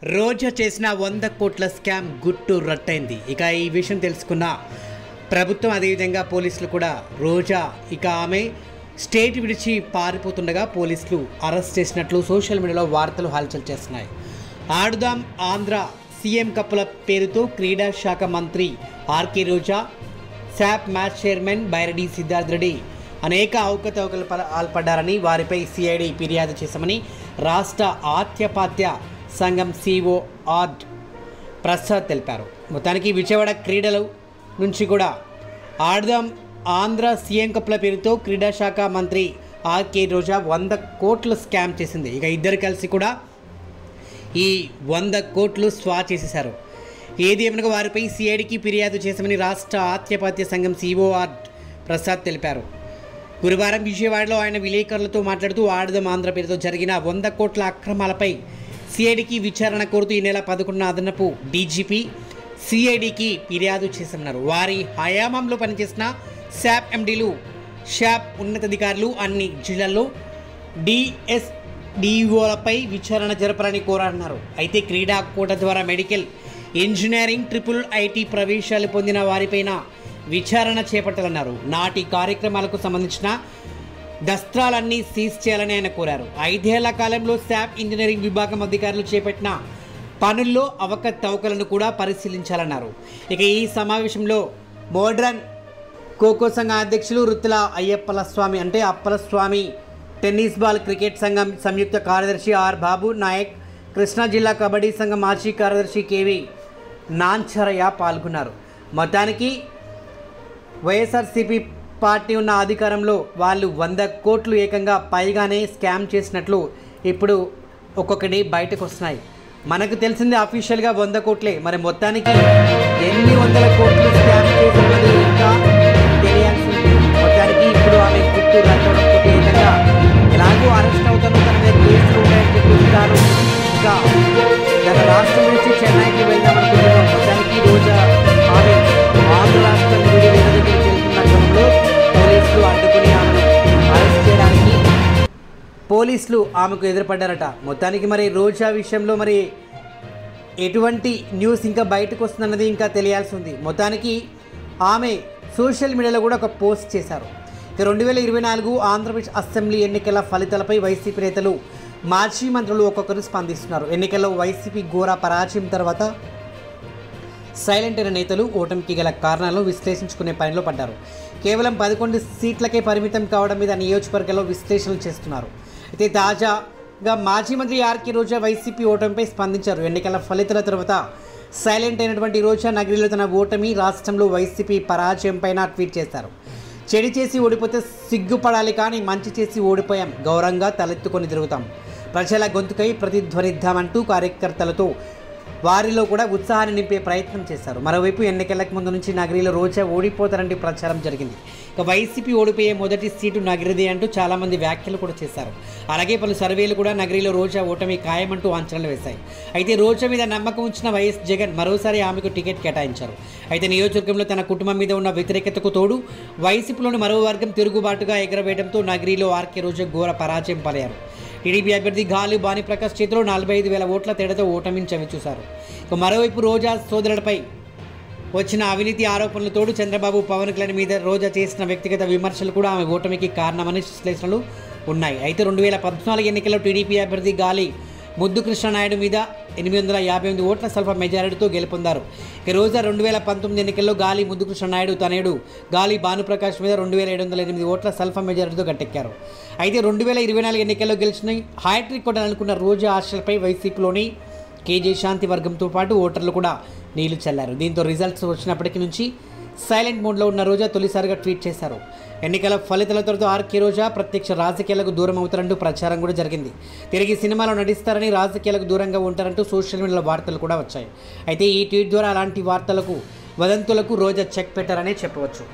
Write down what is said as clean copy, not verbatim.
రోజా చేసిన 100 కోట్ల స్కామ్ గుట్టు రట్టయింది. ఇక ఈ విషయం తెలుసుకున్న ప్రభుత్వం అదేవిధంగా పోలీసులు కూడా రోజా ఆమె స్టేట్ విడిచి పారిపోతుండగా పోలీసులు అరెస్ట్ చేసినట్లు సోషల్ మీడియాలో వార్తలు హల్చల్ చేస్తున్నాయి. ఆడుదాం ఆంధ్ర సీఎం కప్పుల పేరుతో క్రీడా శాఖ మంత్రి ఆర్కే రోజా, శాప్ మ్యాచ్ చైర్మన్ బైరెడ్డి సిద్ధార్థ రెడ్డి అనేక అవకతవకలు పాల్పడ్డారని వారిపై సిఐడి ఫిర్యాదు చేశామని రాష్ట్ర ఆత్యపాత్య సంఘం సిఓ ఆర్డ్ ప్రసాద్ తెలిపారు. మొత్తానికి విజయవాడ క్రీడల నుంచి కూడా ఆడుదాం ఆంధ్ర సీఎం కప్పుల పేరుతో క్రీడా శాఖ మంత్రి ఆర్కే రోజా 100 కోట్లు స్కామ్ చేసింది. ఇక ఇద్దరు కలిసి కూడా ఈ 100 కోట్లు స్వా చేసేశారు. ఏది ఏమనగా వారిపై సిఐడికి ఫిర్యాదు చేశామని రాష్ట్ర ఆత్యపాత్య సంఘం సిఓ ఆర్డ్ ప్రసాద్ తెలిపారు. గురువారం విజయవాడలో ఆయన విలేకరులతో మాట్లాడుతూ ఆడుదాం ఆంధ్ర పేరుతో జరిగిన 100 కోట్ల అక్రమాలపై సిఐడికి విచారణ కోరుతూ ఈ నెల 11న అదనపు డీజీపీ సిఐడికి ఫిర్యాదు చేశామన్నారు. వారి హయాంలో పనిచేసిన శాప్ ఎండీలు, శాప్ ఉన్నతాధికారులు అన్ని జిల్లాల్లో డిఎస్డిఓలపై విచారణ జరపాలని కోరారన్నారు. అయితే క్రీడా కోట ద్వారా మెడికల్, ఇంజనీరింగ్, ట్రిపుల్ ఐటీ ప్రవేశాలు పొందిన వారిపైన విచారణ చేపట్టాలన్నారు. నాటి కార్యక్రమాలకు సంబంధించిన దస్త్రాలన్నీ సీజ్ చేయాలని ఆయన కోరారు. 5 ఏళ్ల కాలంలో శాప్ ఇంజనీరింగ్ విభాగం అధికారులు చేపట్టిన పనుల్లో అవకతవకలను కూడా పరిశీలించాలన్నారు. ఇక ఈ సమావేశంలో మోడ్రన్ ఖోఖో సంఘ అధ్యక్షులు Ruthula Appalaswamy, tennis ball cricket సంఘం సంయుక్త కార్యదర్శి ఆర్ బాబు నాయక్, కృష్ణా జిల్లా కబడ్డీ సంఘం మాజీ కార్యదర్శి కేవి నాంచరయ్య పాల్గొన్నారు. మొత్తానికి వైఎస్ఆర్సీపీ పార్టీ ఉన్న అధికారంలో వాళ్ళు 100 కోట్లు ఏకంగా పైగానే స్కామ్ చేసినట్లు ఇప్పుడు ఒక్కొక్కటి బయటకు వస్తున్నాయి. మనకు తెలిసింది అఫీషియల్గా 100 కోట్లే, మరి మొత్తానికి ఎన్ని వందల కోట్లు స్కామ్ చేసినది ఇంకా తెలియాల్సి. మొత్తానికి ఇప్పుడు ఆమె గుర్తు రావడంతో ఏకంగా ఎలాగో అరెస్ట్ అవుతాను, తన మీద కేసులు ఉన్నాయని చెప్తున్నారు. ఇంకా గత రాష్ట్రం నుంచి చెన్నైకి వెళ్దామనుకుంటున్నాం. మొత్తానికి రోజా ఆమె ఆంధ్ర రాష్ట్రం నుండి వేరే దగ్గరికి వెళ్తున్న క్రమంలో పోలీసులు అడ్డుకుని ఆమెను అరెస్ట్ చేయడానికి పోలీసులు ఆమెకు ఎదురుపడ్డారట. మొత్తానికి మరి రోజా విషయంలో మరి ఎటువంటి న్యూస్ ఇంకా బయటకు వస్తుందన్నది ఇంకా తెలియాల్సి ఉంది. మొత్తానికి ఆమె సోషల్ మీడియాలో కూడా ఒక పోస్ట్ చేశారు. 2024 ఆంధ్రప్రదేశ్ అసెంబ్లీ ఎన్నికల ఫలితాలపై వైసీపీ నేతలు, మాజీ మంత్రులు ఒక్కొక్కరు స్పందిస్తున్నారు. ఎన్నికల్లో వైసీపీ ఘోర పరాజయం తర్వాత సైలెంట్ అయిన నేతలు ఓటమికి గల కారణాలను విశ్లేషించుకునే పనిలో పడ్డారు. కేవలం 11 సీట్లకే పరిమితం కావడం మీద నియోజకవర్గాల్లో విశ్లేషణలు చేస్తున్నారు. అయితే తాజాగా మాజీ మంత్రి ఆర్కే రోజా వైసీపీ ఓటమిపై స్పందించారు. ఎన్నికల ఫలితాల తర్వాత సైలెంట్ అయినటువంటి రోజా నగరిలో తన ఓటమి, రాష్ట్రంలో వైసీపీ పరాజయం పైన ట్వీట్ చేశారు. చెడు చేసి ఓడిపోతే సిగ్గుపడాలి, కానీ మంచి చేసి ఓడిపోయాం, గౌరవంగా తలెత్తుకొని తిరుగుతాం, ప్రజల గొంతుకై ప్రతిధ్వనిద్దామంటూ కార్యకర్తలతో వారిలో కూడా ఉత్సాహాన్ని నింపే ప్రయత్నం చేశారు. మరోవైపు ఎన్నికలకు ముందు నుంచి నగరిలో రోజా ఓడిపోతారంటే ప్రచారం జరిగింది. ఇక వైసీపీ ఓడిపోయే మొదటి సీటు నగరిదే అంటూ చాలామంది వ్యాఖ్యలు కూడా చేశారు. అలాగే పలు సర్వేలు కూడా నగరిలో రోజా ఓటమి ఖాయమంటూ అంచనాలు వేశాయి. అయితే రోజా మీద నమ్మకం ఉంచిన వైఎస్ జగన్ మరోసారి ఆమెకు టికెట్ కేటాయించారు. అయితే నియోజకవర్గంలో తన కుటుంబం మీద ఉన్న వ్యతిరేకతకు తోడు వైసీపీలోని మరో వర్గం తిరుగుబాటుగా ఎగరవేయడంతో నగరిలో ఆర్కే రోజా ఘోర పరాజయం పాలయ్యారు. టీడీపీ అభ్యర్థి గాలి భానుప్రకాష్ చేతిలో 45,000 ఓట్ల తేడాతో ఓటమిని చవిచూశారు. ఇక మరోవైపు రోజా సోదరులపై వచ్చిన అవినీతి ఆరోపణలు తోడు చంద్రబాబు, పవన్ కళ్యాణ్ మీద రోజా చేసిన వ్యక్తిగత విమర్శలు కూడా ఆమె ఓటమికి కారణమని విశ్లేషణలు ఉన్నాయి. అయితే 2014 ఎన్నికల్లో టీడీపీ అభ్యర్థి గాలి ముద్దు కృష్ణనాయుడు మీద 858 ఓట్ల స్వల్ప మెజారిటీతో గెలుపొందారు. ఇక రోజా 2019 ఎన్నికల్లో గాలి ముద్దు కృష్ణనాయుడు తనయుడు గాలి భానుప్రకాష్ మీద 2708 ఓట్ల స్వల్ప మెజారిటీతో గట్టెక్కారు. అయితే 2024 ఎన్నికల్లో గెలిచిన హ్యాట్రిక్ కొట్టాలనుకున్న రోజా ఆశలపై వైసీపీలోని కేజే శాంతి వర్గంతో పాటు ఓటర్లు కూడా నీళ్లు చల్లారు. దీంతో రిజల్ట్స్ వచ్చినప్పటికీ నుంచి సైలెంట్ మోడ్లో ఉన్న రోజా తొలిసారిగా ట్వీట్ చేశారు. ఎన్నికల ఫలితాల తర్వాత ఆర్కే రోజా ప్రత్యక్ష రాజకీయాలకు దూరం అవుతారంటూ ప్రచారం కూడా జరిగింది. తిరిగి సినిమాలో నటిస్తారని, రాజకీయాలకు దూరంగా ఉంటారంటూ సోషల్ మీడియాలో వార్తలు కూడా వచ్చాయి. అయితే ఈ ట్వీట్ ద్వారా అలాంటి వార్తలకు, వదంతులకు రోజా చెక్ పెట్టారనే చెప్పవచ్చు.